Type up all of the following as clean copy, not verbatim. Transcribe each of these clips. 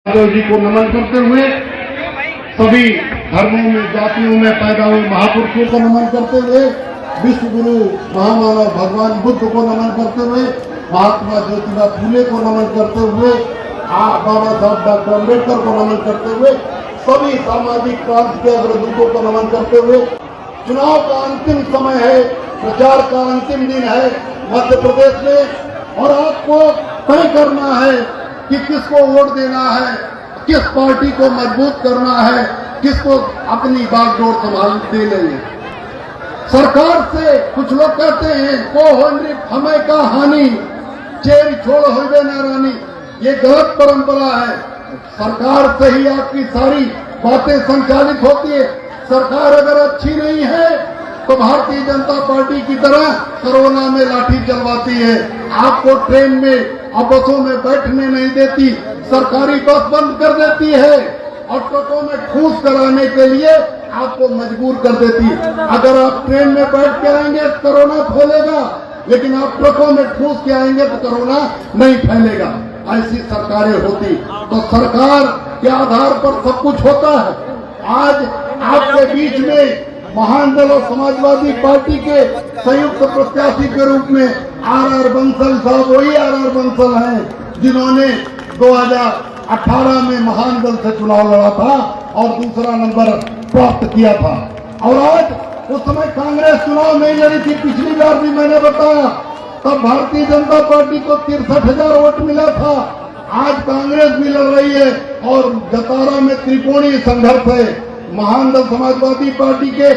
यादव जी को नमन करते हुए सभी धर्मों में जातियों में पैदा हुए महापुरुषों को नमन करते हुए विश्व गुरु महामानव भगवान बुद्ध को नमन करते हुए महात्मा ज्योतिबा फूले को नमन करते हुए बाबा साहब डॉक्टर अम्बेडकर को नमन करते हुए सभी सामाजिक क्रांति के अग्रदूतों को नमन करते हुए चुनाव का अंतिम समय है, प्रचार का अंतिम दिन है मध्य प्रदेश में और आपको तय करना है कि किसको वोट देना है, किस पार्टी को मजबूत करना है, किसको अपनी बागडोर संभाल दे लेंगे। सरकार से कुछ लोग कहते हैं को हमें का हानि चेरी छोड़ होवे न रानी, ये गलत परंपरा है। सरकार से ही आपकी सारी बातें संचालित होती है। सरकार अगर अच्छी नहीं है तो भारतीय जनता पार्टी की तरह कोरोना में लाठी चलवाती है, आपको ट्रेन में और बसों में बैठने नहीं देती, सरकारी बस बंद कर देती है और ट्रकों में ठूस कराने के लिए आपको मजबूर कर देती। अगर आप ट्रेन में बैठ के आएंगे तो कोरोना फैलेगा, लेकिन आप ट्रकों में ठूस के आएंगे तो कोरोना नहीं फैलेगा। ऐसी सरकारें होती तो सरकार के आधार पर सब कुछ होता है। आज आपके बीच में महान दल और समाजवादी पार्टी के संयुक्त प्रत्याशी के रूप में आर बंसल साहब वही आर बंसल हैं जिन्होंने 2018 में महान दल से चुनाव लड़ा था और दूसरा नंबर प्राप्त किया था। और आज उस समय कांग्रेस चुनाव नहीं लड़ी थी, पिछली बार भी मैंने बताया, तब भारतीय जनता पार्टी को 63,000 वोट मिला था। आज कांग्रेस भी लड़ रही है और जतारा में त्रिकोणीय संघर्ष है, महान दल समाजवादी पार्टी के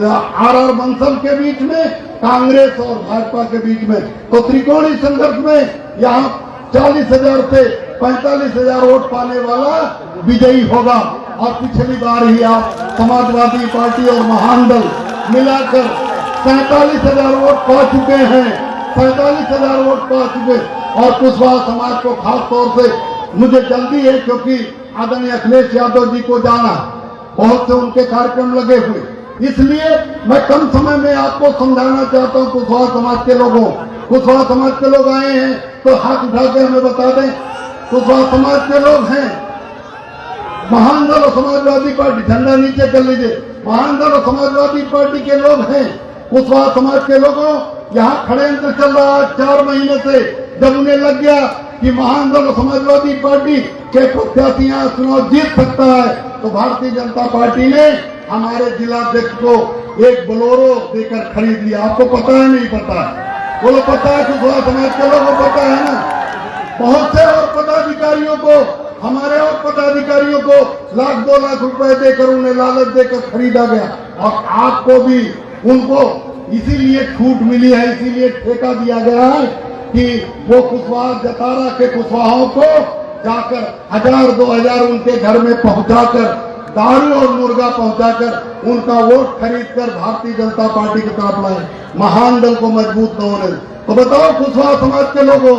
आर बंसल के बीच में, कांग्रेस और भाजपा के बीच में। तो त्रिकोणीय संघर्ष में यहाँ 40,000 से 45,000 वोट पाने वाला विजयी होगा। और पिछली बार ही आप समाजवादी पार्टी और महान दल मिलाकर 47,000 वोट पा चुके हैं, 47,000 वोट पा चुके। और कुशवाहा समाज को खास तौर से मुझे जल्दी है क्योंकि आदरणीय अखिलेश यादव जी को जाना, बहुत से उनके कार्यक्रम लगे हुए, इसलिए मैं कम समय में आपको समझाना चाहता हूं। कुशवाहा समाज के लोगों, कुशवाहा समाज के लोग आए हैं तो हाथ उठा के हमें बता दें कुशवाहा समाज के लोग हैं। महान दल और समाजवादी पार्टी, झंडा नीचे कर लीजिए, महान दल और समाजवादी पार्टी के लोग हैं। कुशवाहा समाज के लोगों यहाँ षड्यंत्र चल रहा है 4 महीने से, जब उन्हें लग गया कि महान दल और समाजवादी पार्टी के प्रत्याशी यहाँ चुनाव जीत सकता है तो भारतीय जनता पार्टी ने हमारे जिलाध्यक्ष को एक बोलेरो देकर खरीद लिया। आपको पता है नहीं पता है? बोलो पता है, कुशवाहा समाज के लोगों को पता है ना। बहुत से और पदाधिकारियों को, हमारे और पदाधिकारियों को 1,00,000-2 लाख रुपए देकर उन्हें लालच देकर खरीदा गया। और आपको भी उनको इसीलिए छूट मिली है, इसीलिए ठेका दिया गया है कि वो कुशवाहा जतारा के कुशवाहाओं को जाकर 1,000-2,000 उनके घर में पहुंचाकर दारू और मुर्गा पहुंचाकर उनका वोट खरीदकर भारतीय जनता पार्टी की तरफ लाए, महान दल को मजबूत न होने। तो बताओ कुशवाहा समाज के लोगों,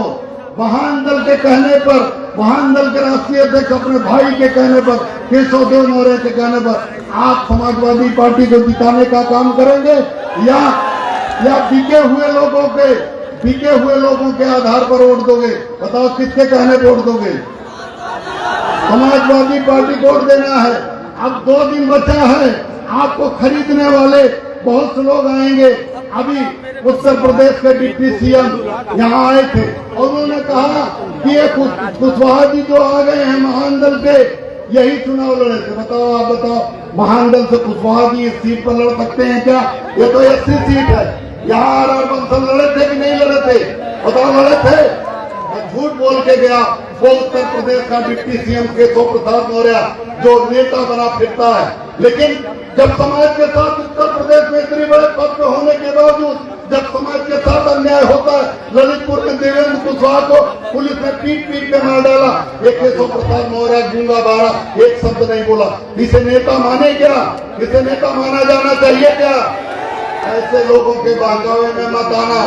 महान दल के कहने पर, महान दल के राष्ट्रीय अध्यक्ष अपने भाई के कहने पर, केशव देव मौर्य के कहने पर आप समाजवादी पार्टी को जिताने का काम करेंगे या बिके हुए लोगों के आधार पर वोट दोगे? बताओ किसके कहने पर वोट दोगे? समाजवादी पार्टी को वोट देना है। अब 2 दिन बचा है, आपको खरीदने वाले बहुत से लोग आएंगे। अभी उत्तर प्रदेश के डिप्टी सीएम यहाँ आए थे और उन्होंने कहा कि ये कुशवाहा जी जो आ गए हैं महान दल के, यही चुनाव लड़े थे। बताओ, आप बताओ, महान दल से कुशवाहा जी इस सीट पर लड़ सकते हैं क्या? ये तो 80 सीट है। यहाँ आर बंसल लड़े थे कि नहीं लड़े थे? बताओ, लड़े थे? झूठ बोल के गया वो उत्तर प्रदेश का डिप्टी सीएम केशव प्रसाद मौर्य जो नेता बना फिरता है। लेकिन जब समाज के साथ उत्तर प्रदेश में इतने बड़े पद पे होने के बावजूद जब समाज के साथ अन्याय होता है, ललितपुर में देवेंद्र कुशवाहा को पुलिस ने पीट के मार डाला, ये केशव प्रसाद मौर्य गूंगा बारा, एक शब्द नहीं बोला। इसे नेता माने क्या? इसे नेता माना जाना चाहिए क्या? ऐसे लोगों के बहकावे में मत आना।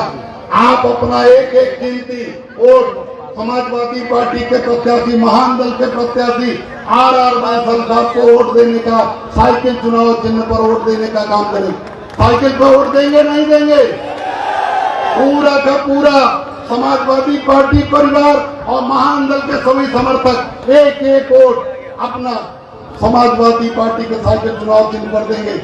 आप अपना एक कीमती वोट समाजवादी पार्टी के प्रत्याशी, महान दल के प्रत्याशी आर बंसल साहब को वोट देने का, साइकिल चुनाव चिन्ह पर वोट देने का काम करें। साइकिल पर वोट देंगे नहीं देंगे? पूरा का पूरा समाजवादी पार्टी परिवार और महान दल के सभी समर्थक एक एक वोट अपना समाजवादी पार्टी के साथ चुनाव चिन्ह पर देंगे।